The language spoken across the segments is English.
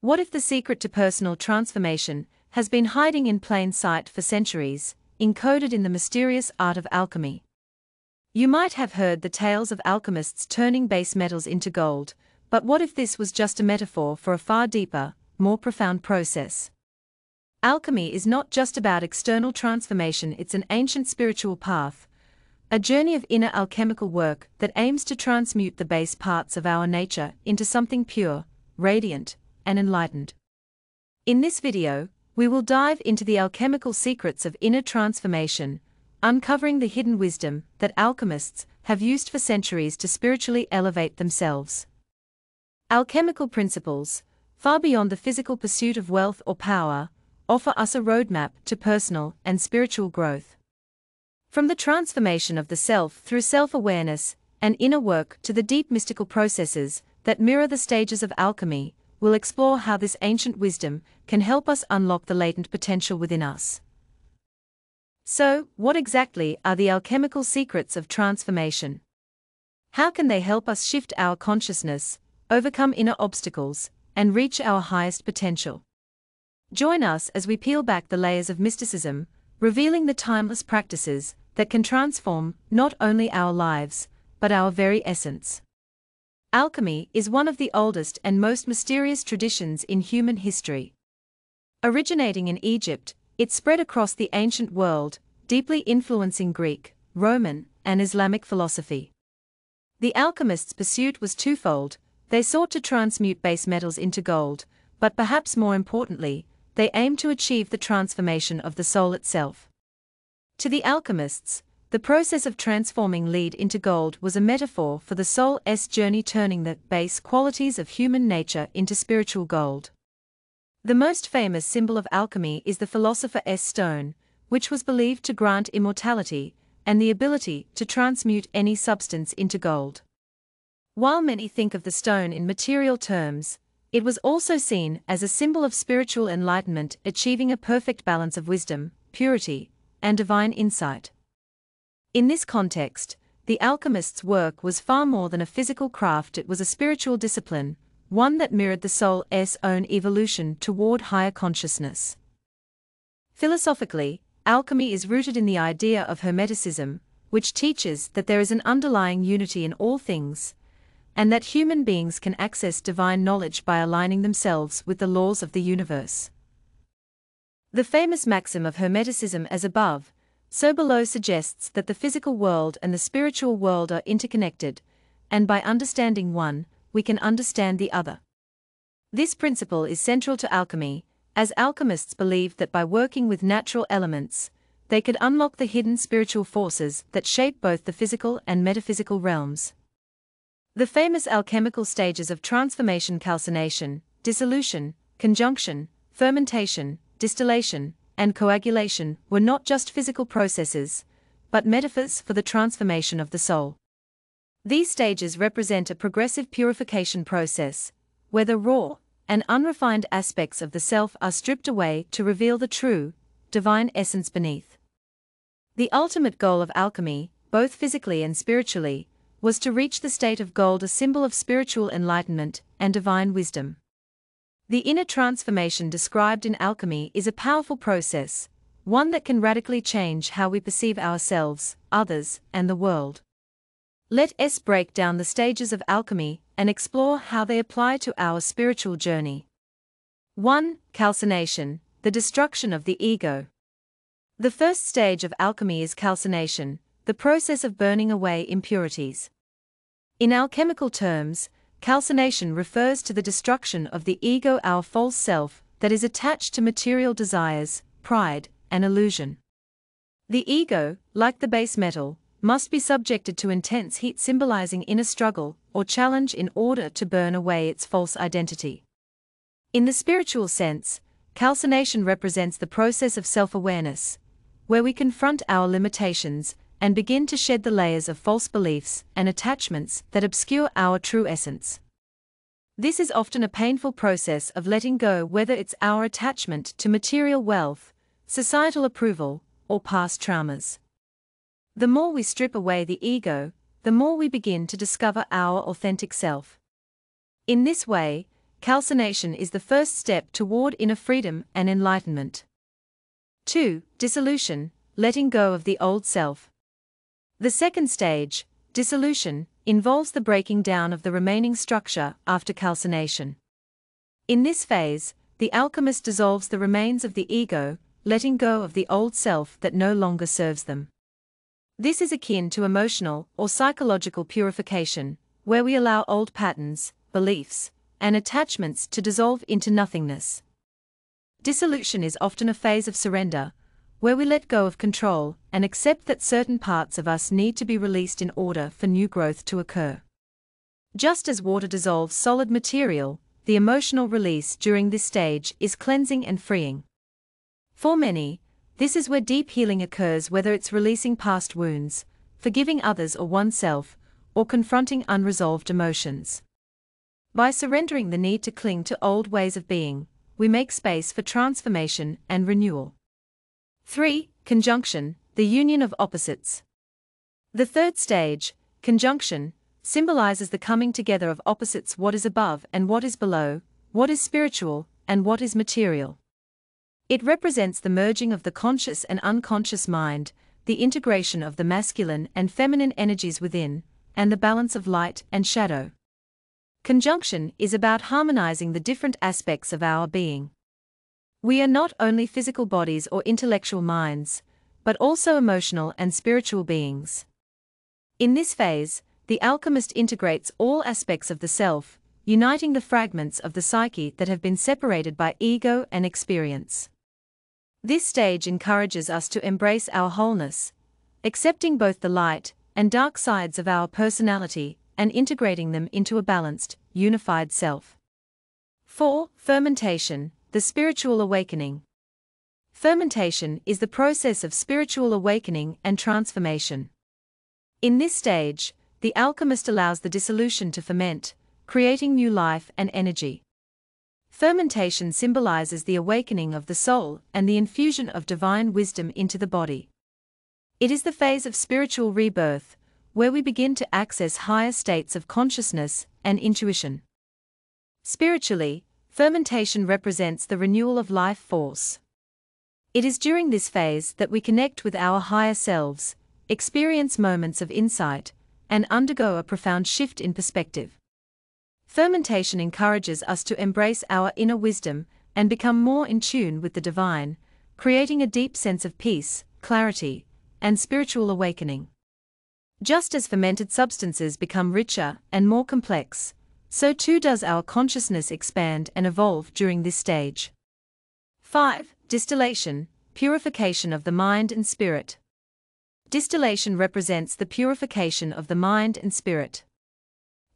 What if the secret to personal transformation has been hiding in plain sight for centuries, encoded in the mysterious art of alchemy? You might have heard the tales of alchemists turning base metals into gold, but what if this was just a metaphor for a far deeper, more profound process? Alchemy is not just about external transformation, it's an ancient spiritual path, a journey of inner alchemical work that aims to transmute the base parts of our nature into something pure, radiant, and enlightened. In this video, we will dive into the alchemical secrets of inner transformation, uncovering the hidden wisdom that alchemists have used for centuries to spiritually elevate themselves. Alchemical principles, far beyond the physical pursuit of wealth or power, offer us a roadmap to personal and spiritual growth. From the transformation of the self through self-awareness and inner work to the deep mystical processes that mirror the stages of alchemy, we'll explore how this ancient wisdom can help us unlock the latent potential within us. So, what exactly are the alchemical secrets of transformation? How can they help us shift our consciousness, overcome inner obstacles, and reach our highest potential? Join us as we peel back the layers of mysticism, revealing the timeless practices that can transform not only our lives, but our very essence. Alchemy is one of the oldest and most mysterious traditions in human history. Originating in Egypt, it spread across the ancient world, deeply influencing Greek, Roman, and Islamic philosophy. The alchemists' pursuit was twofold. They sought to transmute base metals into gold, but perhaps more importantly, they aimed to achieve the transformation of the soul itself. To the alchemists, the process of transforming lead into gold was a metaphor for the soul's journey, turning the base qualities of human nature into spiritual gold. The most famous symbol of alchemy is the philosopher's stone, which was believed to grant immortality and the ability to transmute any substance into gold. While many think of the stone in material terms, it was also seen as a symbol of spiritual enlightenment, achieving a perfect balance of wisdom, purity, and divine insight. In this context, the alchemist's work was far more than a physical craft, it was a spiritual discipline, one that mirrored the soul's own evolution toward higher consciousness. Philosophically, alchemy is rooted in the idea of Hermeticism, which teaches that there is an underlying unity in all things, and that human beings can access divine knowledge by aligning themselves with the laws of the universe. The famous maxim of Hermeticism, as above, so below, suggests that the physical world and the spiritual world are interconnected, and by understanding one, we can understand the other. This principle is central to alchemy, as alchemists believed that by working with natural elements, they could unlock the hidden spiritual forces that shape both the physical and metaphysical realms. The famous alchemical stages of transformation: calcination, dissolution, conjunction, fermentation, distillation, and coagulation were not just physical processes, but metaphors for the transformation of the soul. These stages represent a progressive purification process, where the raw and unrefined aspects of the self are stripped away to reveal the true, divine essence beneath. The ultimate goal of alchemy, both physically and spiritually, was to reach the state of gold, a symbol of spiritual enlightenment and divine wisdom. The inner transformation described in alchemy is a powerful process, one that can radically change how we perceive ourselves, others, and the world. Let us break down the stages of alchemy and explore how they apply to our spiritual journey. 1. Calcination, the destruction of the ego. The first stage of alchemy is calcination, the process of burning away impurities. In alchemical terms, calcination refers to the destruction of the ego, our false self, that is attached to material desires, pride, and illusion. The ego, like the base metal, must be subjected to intense heat, symbolizing inner struggle or challenge in order to burn away its false identity. In the spiritual sense, calcination represents the process of self-awareness, where we confront our limitations and begin to shed the layers of false beliefs and attachments that obscure our true essence. This is often a painful process of letting go, whether it's our attachment to material wealth, societal approval, or past traumas. The more we strip away the ego, the more we begin to discover our authentic self. In this way, calcination is the first step toward inner freedom and enlightenment. 2. Dissolution, letting go of the old self. The second stage, dissolution, involves the breaking down of the remaining structure after calcination. In this phase, the alchemist dissolves the remains of the ego, letting go of the old self that no longer serves them. This is akin to emotional or psychological purification, where we allow old patterns, beliefs, and attachments to dissolve into nothingness. Dissolution is often a phase of surrender, where we let go of control and accept that certain parts of us need to be released in order for new growth to occur. Just as water dissolves solid material, the emotional release during this stage is cleansing and freeing. For many, this is where deep healing occurs, whether it's releasing past wounds, forgiving others or oneself, or confronting unresolved emotions. By surrendering the need to cling to old ways of being, we make space for transformation and renewal. 3. Conjunction, the union of opposites. The third stage, conjunction, symbolizes the coming together of opposites: what is above and what is below, what is spiritual and what is material. It represents the merging of the conscious and unconscious mind, the integration of the masculine and feminine energies within, and the balance of light and shadow. Conjunction is about harmonizing the different aspects of our being. We are not only physical bodies or intellectual minds, but also emotional and spiritual beings. In this phase, the alchemist integrates all aspects of the self, uniting the fragments of the psyche that have been separated by ego and experience. This stage encourages us to embrace our wholeness, accepting both the light and dark sides of our personality and integrating them into a balanced, unified self. 4. Fermentation, the spiritual awakening. Fermentation is the process of spiritual awakening and transformation. In this stage, the alchemist allows the dissolution to ferment, creating new life and energy. Fermentation symbolizes the awakening of the soul and the infusion of divine wisdom into the body. It is the phase of spiritual rebirth, where we begin to access higher states of consciousness and intuition. Spiritually, fermentation represents the renewal of life force. It is during this phase that we connect with our higher selves, experience moments of insight, and undergo a profound shift in perspective. Fermentation encourages us to embrace our inner wisdom and become more in tune with the divine, creating a deep sense of peace, clarity, and spiritual awakening. Just as fermented substances become richer and more complex, so too does our consciousness expand and evolve during this stage. 5. Distillation, purification of the mind and spirit. Distillation represents the purification of the mind and spirit.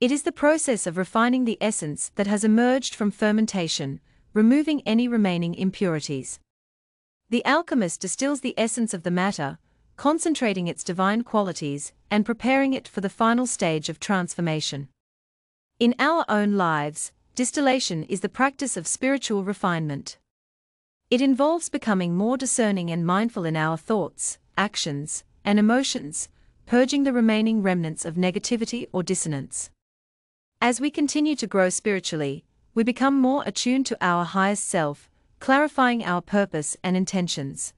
It is the process of refining the essence that has emerged from fermentation, removing any remaining impurities. The alchemist distills the essence of the matter, concentrating its divine qualities and preparing it for the final stage of transformation. In our own lives, distillation is the practice of spiritual refinement. It involves becoming more discerning and mindful in our thoughts, actions, and emotions, purging the remaining remnants of negativity or dissonance. As we continue to grow spiritually, we become more attuned to our highest self, clarifying our purpose and intentions.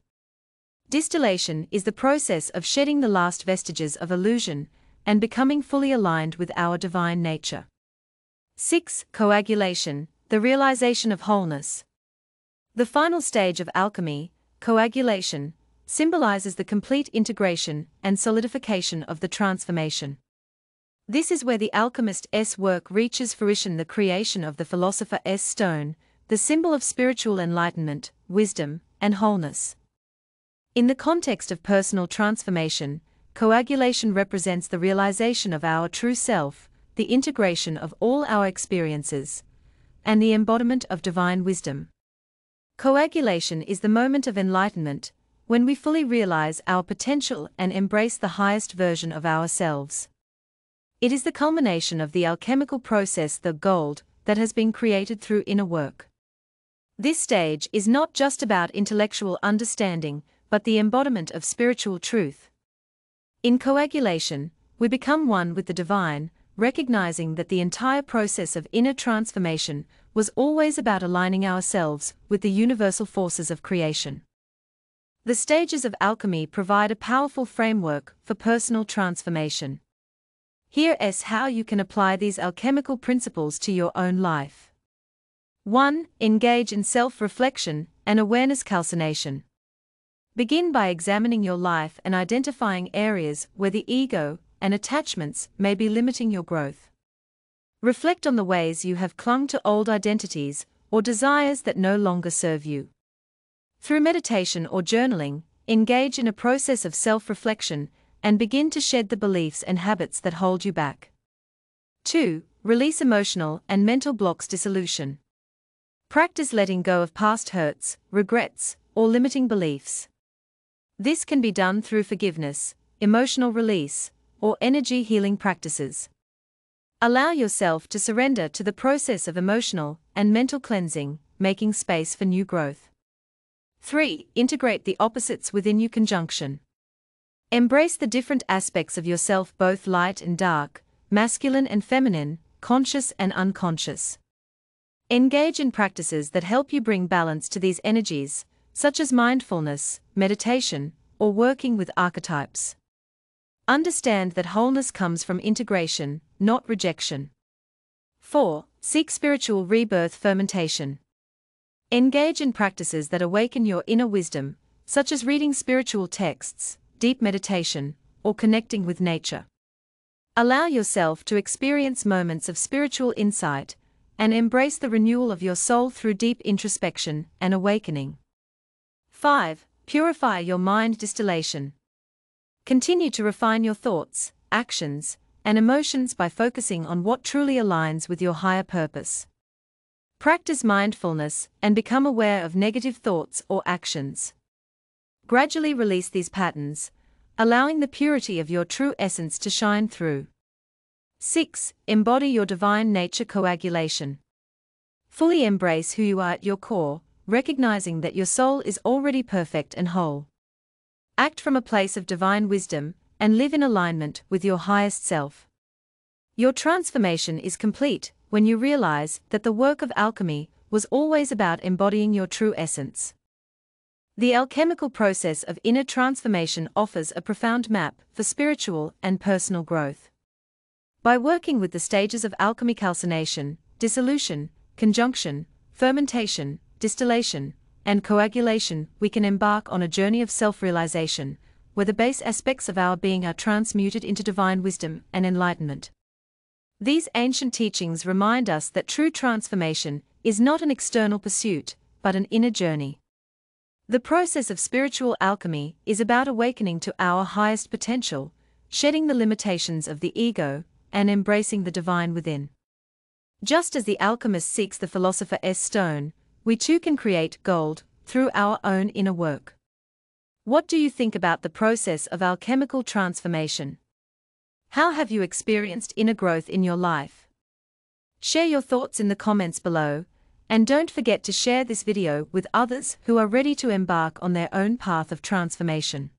Distillation is the process of shedding the last vestiges of illusion and becoming fully aligned with our divine nature. 6. Coagulation, the realization of wholeness. The final stage of alchemy, coagulation, symbolizes the complete integration and solidification of the transformation. This is where the alchemist's work reaches fruition, the creation of the philosopher's stone, the symbol of spiritual enlightenment, wisdom, and wholeness. In the context of personal transformation, coagulation represents the realization of our true self, the integration of all our experiences, and the embodiment of divine wisdom. Coagulation is the moment of enlightenment, when we fully realize our potential and embrace the highest version of ourselves. It is the culmination of the alchemical process, the gold, that has been created through inner work. This stage is not just about intellectual understanding, but the embodiment of spiritual truth. In coagulation, we become one with the divine, recognizing that the entire process of inner transformation was always about aligning ourselves with the universal forces of creation. The stages of alchemy provide a powerful framework for personal transformation. Here's how you can apply these alchemical principles to your own life. 1. Engage in self-reflection and awareness calcination. Begin by examining your life and identifying areas where the ego and attachments may be limiting your growth. Reflect on the ways you have clung to old identities or desires that no longer serve you. Through meditation or journaling, engage in a process of self-reflection and begin to shed the beliefs and habits that hold you back. 2. Release emotional and mental blocks. Dissolution. Practice letting go of past hurts, regrets, or limiting beliefs. This can be done through forgiveness, emotional release, or energy healing practices. Allow yourself to surrender to the process of emotional and mental cleansing, making space for new growth. 3. Integrate the opposites within you. Conjunction. Embrace the different aspects of yourself, both light and dark, masculine and feminine, conscious and unconscious. Engage in practices that help you bring balance to these energies, such as mindfulness, meditation, or working with archetypes. Understand that wholeness comes from integration, not rejection. 4. Seek spiritual rebirth. Fermentation. Engage in practices that awaken your inner wisdom, such as reading spiritual texts, deep meditation, or connecting with nature. Allow yourself to experience moments of spiritual insight and embrace the renewal of your soul through deep introspection and awakening. 5. Purify your mind. Distillation. Continue to refine your thoughts, actions, and emotions by focusing on what truly aligns with your higher purpose. Practice mindfulness and become aware of negative thoughts or actions. Gradually release these patterns, allowing the purity of your true essence to shine through. 6. Embody your divine nature. Coagulation. Fully embrace who you are at your core, recognizing that your soul is already perfect and whole. Act from a place of divine wisdom and live in alignment with your highest self. Your transformation is complete when you realize that the work of alchemy was always about embodying your true essence. The alchemical process of inner transformation offers a profound map for spiritual and personal growth. By working with the stages of alchemy: calcination, dissolution, conjunction, fermentation, distillation, and coagulation, we can embark on a journey of self-realization, where the base aspects of our being are transmuted into divine wisdom and enlightenment. These ancient teachings remind us that true transformation is not an external pursuit, but an inner journey. The process of spiritual alchemy is about awakening to our highest potential, shedding the limitations of the ego, and embracing the divine within. Just as the alchemist seeks the philosopher's stone, we too can create gold through our own inner work. What do you think about the process of alchemical transformation? How have you experienced inner growth in your life? Share your thoughts in the comments below, and don't forget to share this video with others who are ready to embark on their own path of transformation.